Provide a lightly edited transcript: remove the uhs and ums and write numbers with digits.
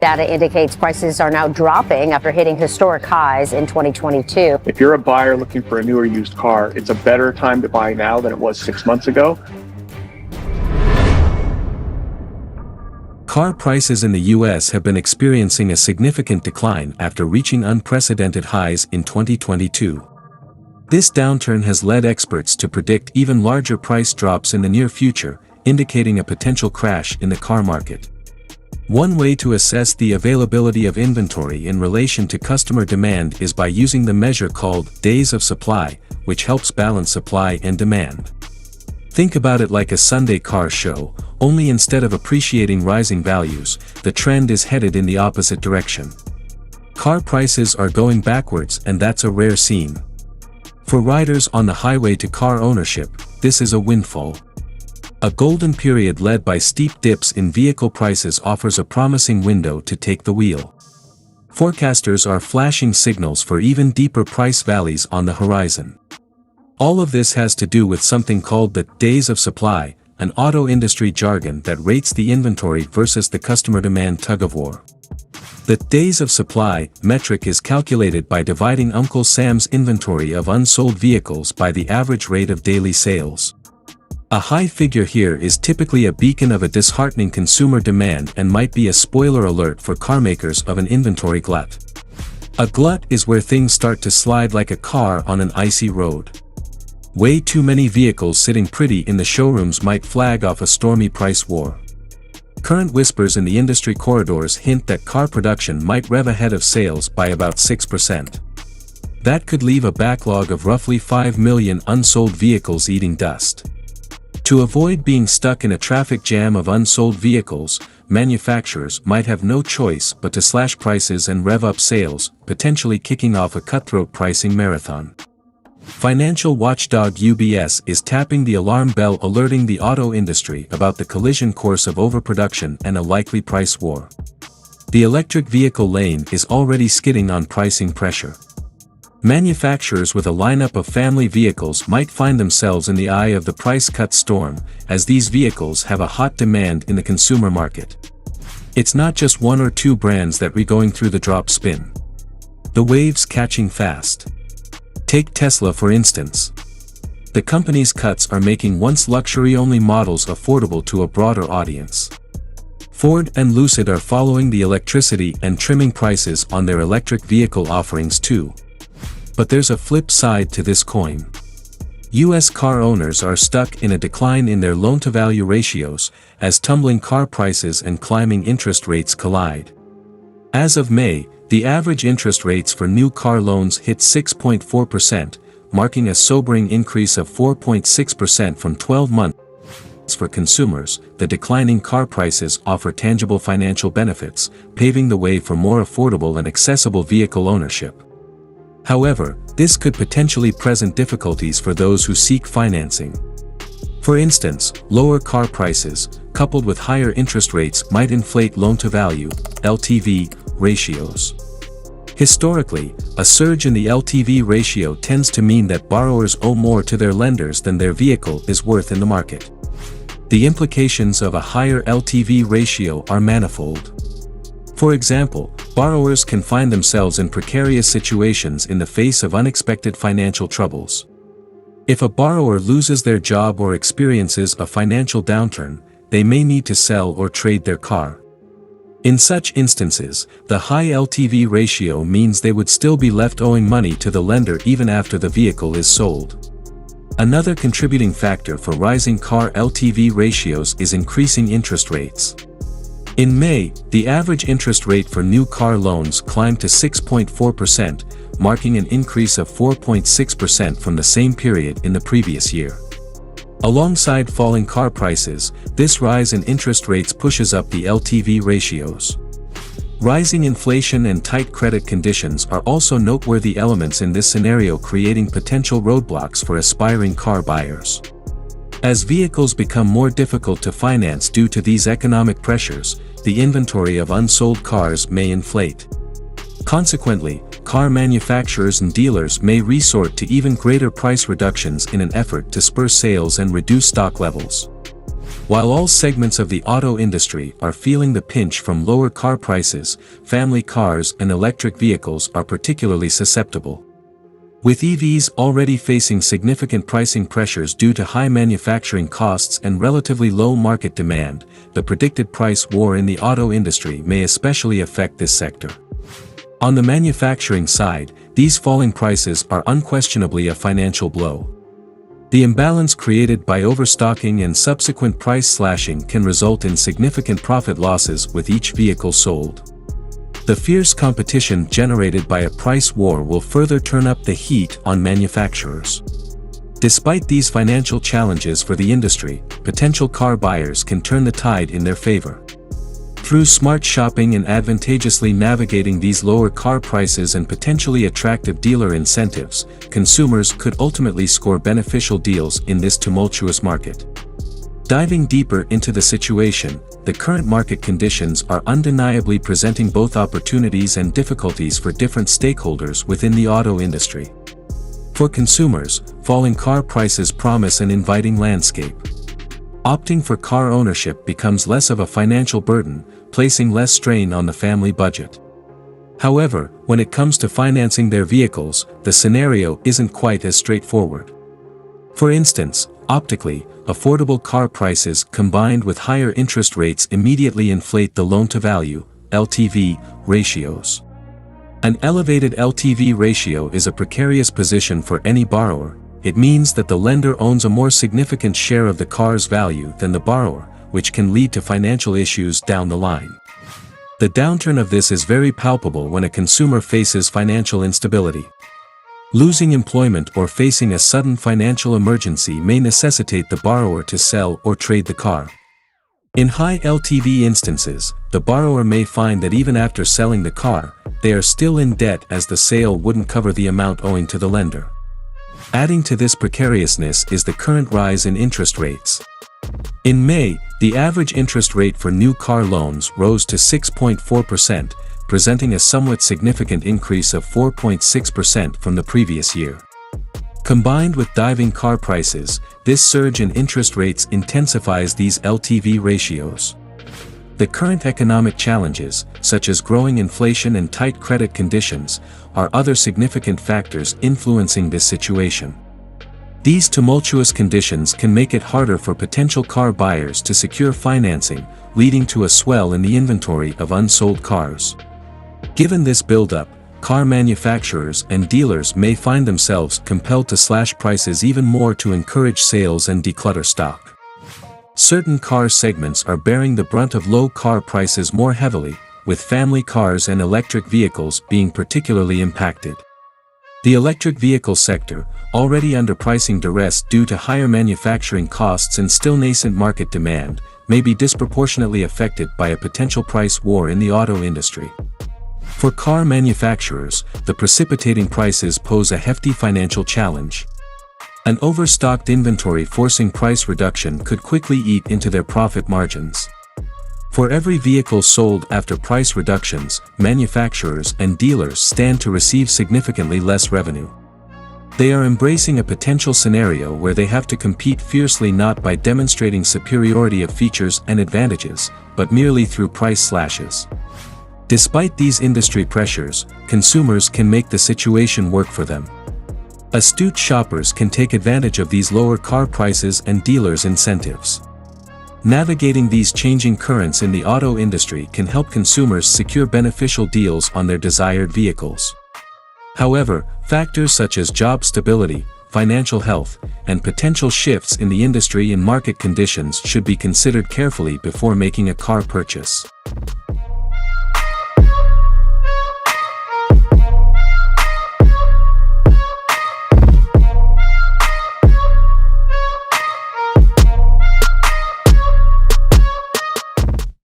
Data indicates prices are now dropping after hitting historic highs in 2022. If you're a buyer looking for a new or used car, it's a better time to buy now than it was 6 months ago. Car prices in the U.S. have been experiencing a significant decline after reaching unprecedented highs in 2022. This downturn has led experts to predict even larger price drops in the near future, indicating a potential crash in the car market. One way to assess the availability of inventory in relation to customer demand is by using the measure called days of supply, which helps balance supply and demand. Think about it like a Sunday car show, only instead of appreciating rising values, the trend is headed in the opposite direction. Car prices are going backwards, and that's a rare scene. For riders on the highway to car ownership, this is a windfall. A golden period led by steep dips in vehicle prices offers a promising window to take the wheel. Forecasters are flashing signals for even deeper price valleys on the horizon. All of this has to do with something called the days of supply, an auto industry jargon that rates the inventory versus the customer demand tug-of-war. The days of supply metric is calculated by dividing Uncle Sam's inventory of unsold vehicles by the average rate of daily sales. A high figure here is typically a beacon of a disheartening consumer demand and might be a spoiler alert for carmakers of an inventory glut. A glut is where things start to slide like a car on an icy road. Way too many vehicles sitting pretty in the showrooms might flag off a stormy price war. Current whispers in the industry corridors hint that car production might rev ahead of sales by about 6%. That could leave a backlog of roughly 5 million unsold vehicles eating dust. To avoid being stuck in a traffic jam of unsold vehicles, manufacturers might have no choice but to slash prices and rev up sales, potentially kicking off a cutthroat pricing marathon. Financial watchdog UBS is tapping the alarm bell, alerting the auto industry about the collision course of overproduction and a likely price war. The electric vehicle lane is already skidding on pricing pressure. Manufacturers with a lineup of family vehicles might find themselves in the eye of the price cut storm, as these vehicles have a hot demand in the consumer market. It's not just one or two brands that are going through the drop spin. The wave's catching fast. Take Tesla for instance. The company's cuts are making once luxury-only models affordable to a broader audience. Ford and Lucid are following the electricity and trimming prices on their electric vehicle offerings too. But there's a flip side to this coin. U.S. car owners are stuck in a decline in their loan-to-value ratios, as tumbling car prices and climbing interest rates collide. As of May, the average interest rates for new car loans hit 6.4%, marking a sobering increase of 4.6% from 12 months. For consumers, the declining car prices offer tangible financial benefits, paving the way for more affordable and accessible vehicle ownership. However, this could potentially present difficulties for those who seek financing. For instance, lower car prices, coupled with higher interest rates, might inflate loan-to-value (LTV) ratios. Historically, a surge in the LTV ratio tends to mean that borrowers owe more to their lenders than their vehicle is worth in the market. The implications of a higher LTV ratio are manifold. For example, borrowers can find themselves in precarious situations in the face of unexpected financial troubles. If a borrower loses their job or experiences a financial downturn, they may need to sell or trade their car. In such instances, the high LTV ratio means they would still be left owing money to the lender even after the vehicle is sold. Another contributing factor for rising car LTV ratios is increasing interest rates. In May, the average interest rate for new car loans climbed to 6.4%, marking an increase of 4.6% from the same period in the previous year. Alongside falling car prices, this rise in interest rates pushes up the LTV ratios. Rising inflation and tight credit conditions are also noteworthy elements in this scenario, creating potential roadblocks for aspiring car buyers. As vehicles become more difficult to finance due to these economic pressures, the inventory of unsold cars may inflate. Consequently, car manufacturers and dealers may resort to even greater price reductions in an effort to spur sales and reduce stock levels. While all segments of the auto industry are feeling the pinch from lower car prices, family cars and electric vehicles are particularly susceptible. With EVs already facing significant pricing pressures due to high manufacturing costs and relatively low market demand, the predicted price war in the auto industry may especially affect this sector. On the manufacturing side, these falling prices are unquestionably a financial blow. The imbalance created by overstocking and subsequent price slashing can result in significant profit losses with each vehicle sold. The fierce competition generated by a price war will further turn up the heat on manufacturers. Despite these financial challenges for the industry, potential car buyers can turn the tide in their favor. Through smart shopping and advantageously navigating these lower car prices and potentially attractive dealer incentives, consumers could ultimately score beneficial deals in this tumultuous market. Diving deeper into the situation, the current market conditions are undeniably presenting both opportunities and difficulties for different stakeholders within the auto industry. For consumers, falling car prices promise an inviting landscape. Opting for car ownership becomes less of a financial burden, placing less strain on the family budget. However, when it comes to financing their vehicles, the scenario isn't quite as straightforward. For instance, optically, affordable car prices combined with higher interest rates immediately inflate the loan-to-value (LTV) ratios. An elevated LTV ratio is a precarious position for any borrower. It means that the lender owns a more significant share of the car's value than the borrower, which can lead to financial issues down the line. The downturn of this is very palpable when a consumer faces financial instability. Losing employment or facing a sudden financial emergency may necessitate the borrower to sell or trade the car. In high LTV instances, the borrower may find that even after selling the car, they are still in debt as the sale wouldn't cover the amount owing to the lender. Adding to this precariousness is the current rise in interest rates. In May, the average interest rate for new car loans rose to 6.4%, presenting a somewhat significant increase of 4.6% from the previous year. Combined with diving car prices, this surge in interest rates intensifies these LTV ratios. The current economic challenges, such as growing inflation and tight credit conditions, are other significant factors influencing this situation. These tumultuous conditions can make it harder for potential car buyers to secure financing, leading to a swell in the inventory of unsold cars. Given this buildup, car manufacturers and dealers may find themselves compelled to slash prices even more to encourage sales and declutter stock. Certain car segments are bearing the brunt of low car prices more heavily, with family cars and electric vehicles being particularly impacted. The electric vehicle sector, already under pricing duress due to higher manufacturing costs and still nascent market demand, may be disproportionately affected by a potential price war in the auto industry. For car manufacturers, the precipitating prices pose a hefty financial challenge. An overstocked inventory forcing price reduction could quickly eat into their profit margins. For every vehicle sold after price reductions, manufacturers and dealers stand to receive significantly less revenue. They are embracing a potential scenario where they have to compete fiercely not by demonstrating superiority of features and advantages, but merely through price slashes. Despite these industry pressures, consumers can make the situation work for them. Astute shoppers can take advantage of these lower car prices and dealers' incentives. Navigating these changing currents in the auto industry can help consumers secure beneficial deals on their desired vehicles. However, factors such as job stability, financial health, and potential shifts in the industry and market conditions should be considered carefully before making a car purchase.